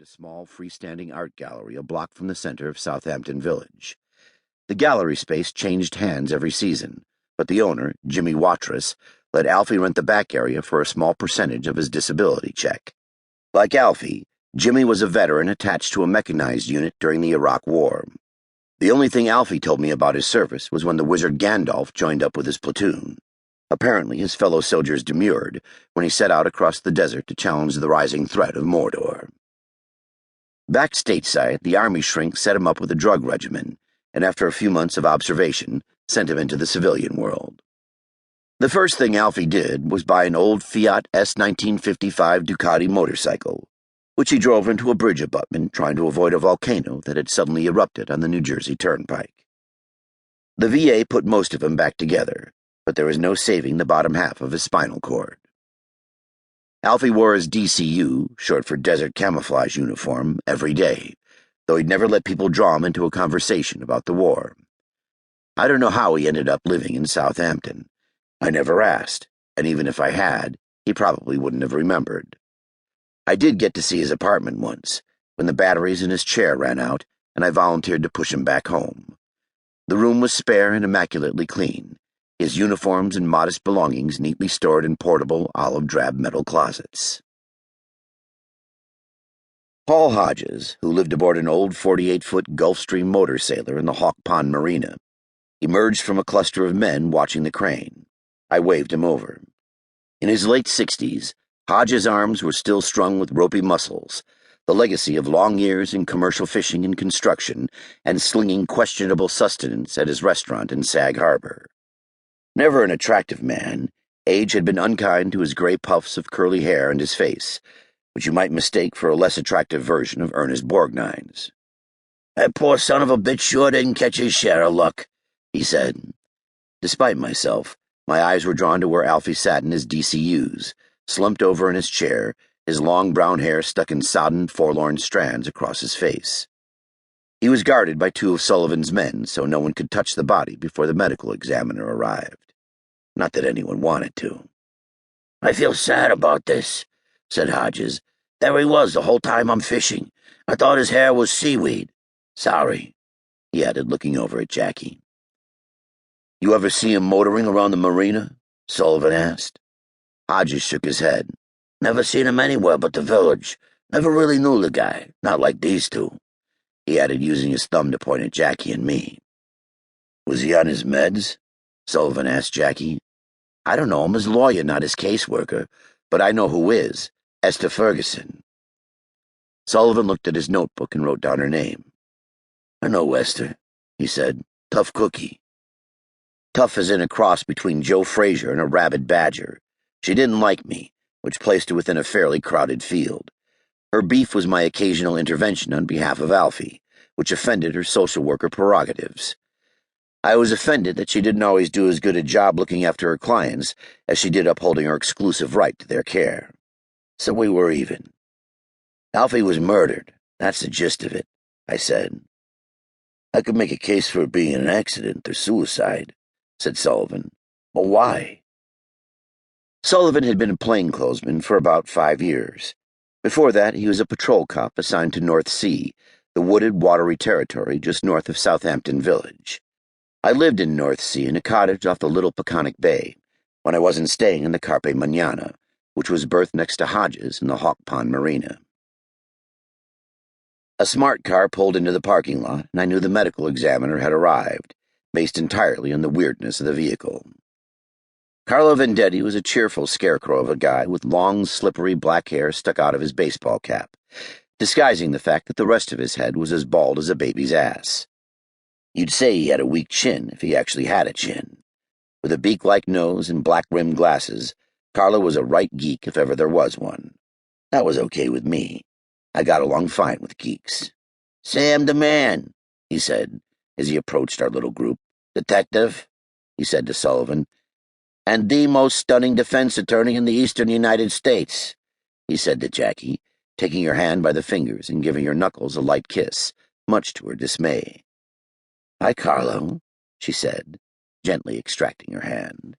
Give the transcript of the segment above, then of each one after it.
a small freestanding art gallery a block from the center of Southampton Village. The gallery space changed hands every season, but the owner, Jimmy Watrous, let Alfie rent the back area for a small percentage of his disability check. Like Alfie, Jimmy was a veteran attached to a mechanized unit during the Iraq War. The only thing Alfie told me about his service was when the wizard Gandalf joined up with his platoon. Apparently, his fellow soldiers demurred when he set out across the desert to challenge the rising threat of Mordor. Back stateside, the army shrink set him up with a drug regimen, and after a few months of observation, sent him into the civilian world. The first thing Alfie did was buy an old Fiat S1955 Ducati motorcycle, which he drove into a bridge abutment trying to avoid a volcano that had suddenly erupted on the New Jersey Turnpike. The VA put most of him back together, but there was no saving the bottom half of his spinal cord. Alfie wore his DCU, short for Desert Camouflage uniform, every day, though he'd never let people draw him into a conversation about the war. I don't know how he ended up living in Southampton. I never asked, and even if I had, he probably wouldn't have remembered. I did get to see his apartment once, when the batteries in his chair ran out, and I volunteered to push him back home. The room was spare and immaculately clean, his uniforms and modest belongings neatly stored in portable, olive-drab metal closets. Paul Hodges, who lived aboard an old 48-foot Gulfstream motor sailor in the Hawk Pond Marina, emerged from a cluster of men watching the crane. I waved him over. In his late 60s, Hodges' arms were still strung with ropey muscles, the legacy of long years in commercial fishing and construction and slinging questionable sustenance at his restaurant in Sag Harbor. Never an attractive man, age had been unkind to his gray puffs of curly hair and his face, which you might mistake for a less attractive version of Ernest Borgnine's. "That poor son of a bitch sure didn't catch his share of luck," he said. Despite myself, my eyes were drawn to where Alfie sat in his DCUs, slumped over in his chair, his long brown hair stuck in sodden, forlorn strands across his face. He was guarded by two of Sullivan's men, so no one could touch the body before the medical examiner arrived. Not that anyone wanted to. "I feel sad about this," said Hodges. "There he was the whole time I'm fishing. I thought his hair was seaweed. Sorry," he added, looking over at Jackie. "You ever see him motoring around the marina?" Sullivan asked. Hodges shook his head. "Never seen him anywhere but the village. Never really knew the guy, not like these two," he added, using his thumb to point at Jackie and me. "Was he on his meds?" Sullivan asked Jackie. "I don't know him as lawyer, not as caseworker, but I know who is. Esther Ferguson." Sullivan looked at his notebook and wrote down her name. "I know Esther," he said. "Tough cookie." Tough as in a cross between Joe Frazier and a rabid badger. She didn't like me, which placed her within a fairly crowded field. Her beef was my occasional intervention on behalf of Alfie, which offended her social worker prerogatives. I was offended that she didn't always do as good a job looking after her clients as she did upholding her exclusive right to their care. So we were even. "Alfie was murdered. That's the gist of it," I said. "I could make a case for it being an accident or suicide," said Sullivan. "But why?" Sullivan had been a plainclothesman for about 5 years. Before that, he was a patrol cop assigned to North Sea, the wooded, watery territory just north of Southampton Village. I lived in North Sea in a cottage off the Little Peconic Bay, when I wasn't staying in the Carpe Mañana, which was berthed next to Hodges in the Hawk Pond Marina. A smart car pulled into the parking lot, and I knew the medical examiner had arrived, based entirely on the weirdness of the vehicle. Carlo Vendetti was a cheerful scarecrow of a guy with long, slippery black hair stuck out of his baseball cap, disguising the fact that the rest of his head was as bald as a baby's ass. You'd say he had a weak chin if he actually had a chin. With a beak-like nose and black-rimmed glasses, Carlo was a right geek if ever there was one. That was okay with me. I got along fine with geeks. "Sam the man," he said, as he approached our little group. "Detective," he said to Sullivan. "And the most stunning defense attorney in the eastern United States," he said to Jackie, taking her hand by the fingers and giving her knuckles a light kiss, much to her dismay. "Hi, Carlo," she said, gently extracting her hand.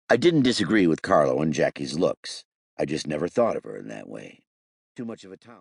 I didn't disagree with Carlo and Jackie's looks. I just never thought of her in that way. Too much of a town.